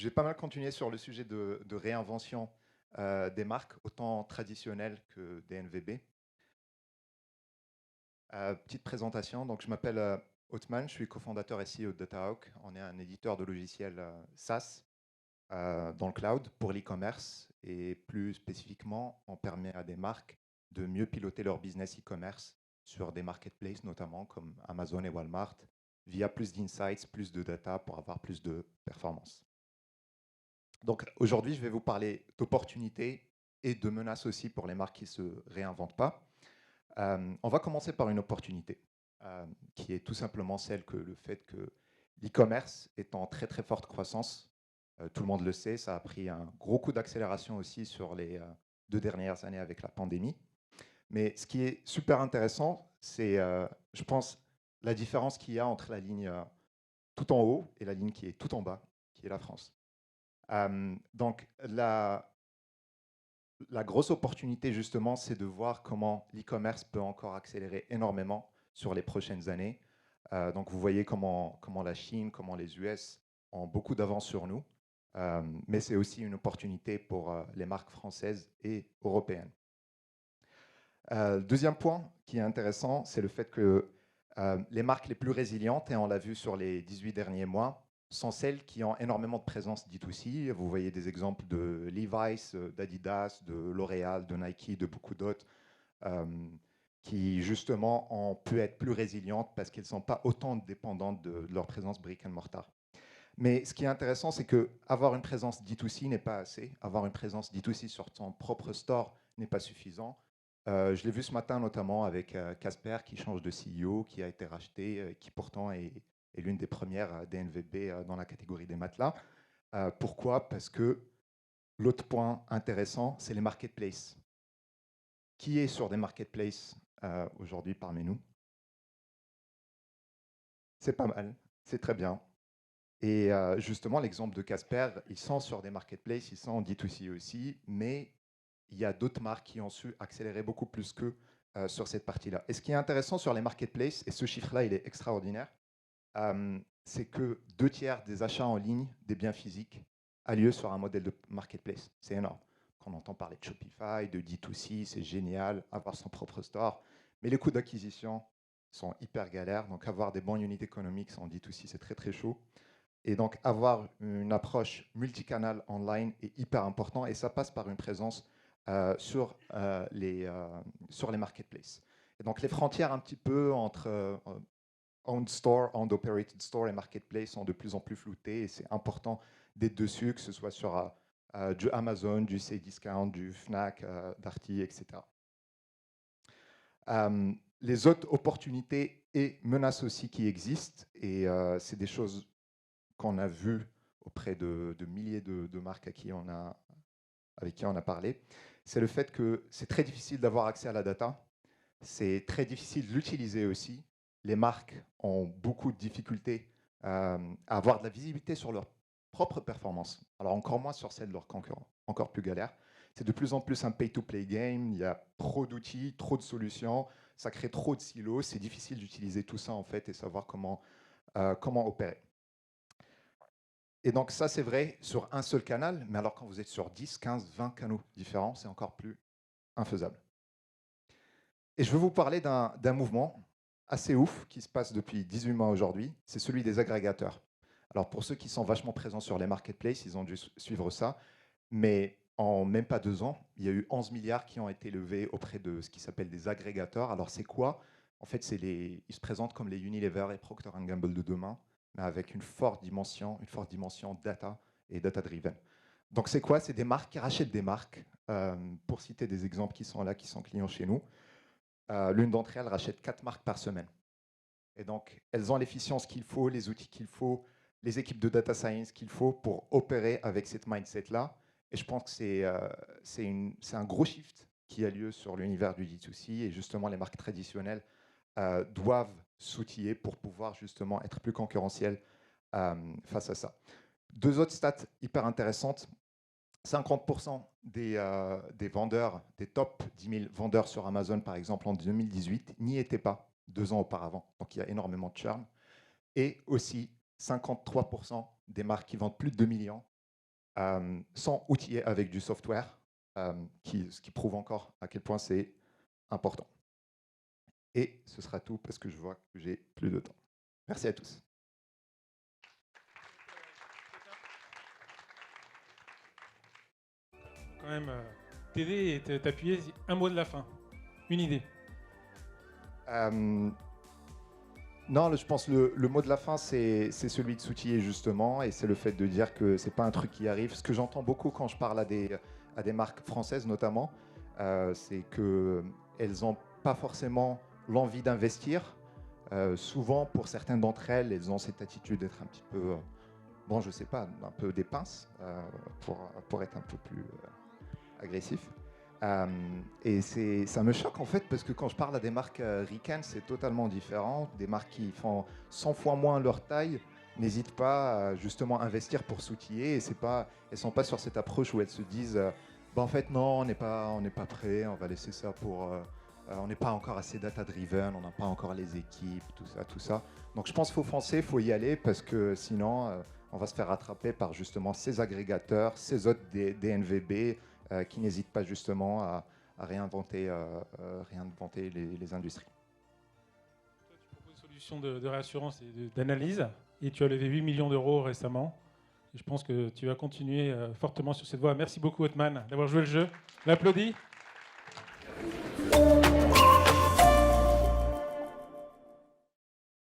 Je vais pas mal continuer sur le sujet de réinvention des marques, autant traditionnelles que des NVB. Petite présentation, donc je m'appelle Othman, je suis cofondateur et CEO de DataHawk. On est un éditeur de logiciels SaaS dans le cloud pour l'e-commerce et plus spécifiquement, on permet à des marques de mieux piloter leur business e-commerce sur des marketplaces notamment comme Amazon et Walmart via plus d'insights, plus de data pour avoir plus de performance. Donc aujourd'hui, je vais vous parler d'opportunités et de menaces aussi pour les marques qui ne se réinventent pas. On va commencer par une opportunité qui est tout simplement celle que le fait que l'e-commerce est en très très forte croissance. Tout le monde le sait, ça a pris un gros coup d'accélération aussi sur les 2 dernières années avec la pandémie. Mais ce qui est super intéressant, c'est, je pense, la différence qu'il y a entre la ligne tout en haut et la ligne qui est tout en bas, qui est la France. Donc, la grosse opportunité, justement, c'est de voir comment l'e-commerce peut encore accélérer énormément sur les prochaines années. Donc, vous voyez comment la Chine, comment les US ont beaucoup d'avance sur nous. Mais c'est aussi une opportunité pour les marques françaises et européennes. Deuxième point qui est intéressant, c'est le fait que les marques les plus résilientes, et on l'a vu sur les 18 derniers mois, sont celles qui ont énormément de présence D2C. Vous voyez des exemples de Levi's, d'Adidas, de L'Oréal, de Nike, de beaucoup d'autres, euh, qui justement ont pu être plus résilientes parce qu'elles ne sont pas autant dépendantes de leur présence brick and mortar. Mais ce qui est intéressant, c'est que avoir une présence D2C n'est pas assez. Avoir une présence D2C sur ton propre store n'est pas suffisant. Je l'ai vu ce matin notamment avec Casper qui change de CEO, qui a été racheté, qui pourtant est l'une des premières DNVB dans la catégorie des matelas. Pourquoi? Parce que l'autre point intéressant, c'est les marketplaces. Qui est sur des marketplaces aujourd'hui parmi nous? C'est pas mal, c'est très bien. Et justement, l'exemple de Casper, ils sont sur des marketplaces, ils sont en D2C aussi, mais il y a d'autres marques qui ont su accélérer beaucoup plus qu'eux sur cette partie-là. Et ce qui est intéressant sur les marketplaces, et ce chiffre-là, il est extraordinaire, c'est que 2 tiers des achats en ligne des biens physiques a lieu sur un modèle de marketplace. C'est énorme. Quand on entend parler de Shopify, de D2C, c'est génial, avoir son propre store, mais les coûts d'acquisition sont hyper galères, donc avoir des bons unit economics en D2C, c'est très très chaud. Et donc, avoir une approche multicanal online est hyper important et ça passe par une présence sur les marketplaces. Et donc, les frontières un petit peu entre owned store, owned operated store et marketplace sont de plus en plus floutées et c'est important d'être dessus, que ce soit sur du Amazon, du Cdiscount, du Fnac, Darty, etc. Les autres opportunités et menaces aussi qui existent, et c'est des choses qu'on a vues auprès de milliers de marques avec qui on a parlé, c'est le fait que c'est très difficile d'avoir accès à la data, c'est très difficile de l'utiliser aussi. Les marques ont beaucoup de difficultés à avoir de la visibilité sur leur propre performance, alors encore moins sur celle de leurs concurrents, encore plus galère. C'est de plus en plus un pay-to-play game, il y a trop d'outils, trop de solutions, ça crée trop de silos, c'est difficile d'utiliser tout ça en fait et savoir comment opérer. Et donc ça, c'est vrai sur un seul canal, mais alors quand vous êtes sur 10, 15, 20 canaux différents, c'est encore plus infaisable. Et je veux vous parler d'un mouvement assez ouf qui se passe depuis 18 mois aujourd'hui, c'est celui des agrégateurs. Alors pour ceux qui sont vachement présents sur les marketplaces, ils ont dû suivre ça, mais en même pas 2 ans, il y a eu 11 milliards qui ont été levés auprès de ce qui s'appelle des agrégateurs. Alors c'est quoi? En fait, ils se présentent comme les Unilever et Procter Gamble de demain, mais avec une forte dimension data et data-driven. Donc c'est quoi? C'est des marques qui rachètent des marques. Pour citer des exemples qui sont là, qui sont clients chez nous, l'une d'entre elles rachète 4 marques par semaine. Et donc, elles ont l'efficience qu'il faut, les outils qu'il faut, les équipes de data science qu'il faut pour opérer avec cette mindset-là. Et je pense que c'est un gros shift qui a lieu sur l'univers du D2C. Et justement, les marques traditionnelles doivent s'outiller pour pouvoir justement être plus concurrentielles face à ça. 2 autres stats hyper intéressantes. 50% des vendeurs, des top 10 000 vendeurs sur Amazon, par exemple, en 2018, n'y étaient pas 2 ans auparavant. Donc il y a énormément de churn. Et aussi 53% des marques qui vendent plus de 2 millions sans outiller avec du software, ce qui prouve encore à quel point c'est important. Et ce sera tout parce que je vois que j'ai plus de temps. Merci à tous. Quand même t'aider et t'appuyer. Un mot de la fin, une idée. Non, je pense que le mot de la fin, c'est celui de s'outiller justement, et c'est le fait de dire que c'est pas un truc qui arrive. Ce que j'entends beaucoup quand je parle à des marques françaises notamment, c'est qu'elles n'ont pas forcément l'envie d'investir. Souvent, pour certaines d'entre elles, elles ont cette attitude d'être un petit peu, bon, je sais pas, un peu des pinces, pour être un peu plus agressif. Et ça me choque en fait parce que quand je parle à des marques ricaines, c'est totalement différent. Des marques qui font 100 fois moins leur taille n'hésitent pas à justement investir pour s'outiller. Et elles ne sont pas sur cette approche où elles se disent bah, en fait non, on n'est pas prêt, on va laisser ça pour... on n'est pas encore assez data-driven, on n'a pas encore les équipes, tout ça. Donc je pense qu'il faut foncer, il faut y aller parce que sinon on va se faire rattraper par justement ces agrégateurs, ces autres DNVB, qui n'hésitent pas justement à réinventer les industries. Toi, tu proposes une solution de réassurance et d'analyse, et tu as levé 8 millions d'euros récemment. Et je pense que tu vas continuer fortement sur cette voie. Merci beaucoup, Othman, d'avoir joué le jeu. On l'applaudit.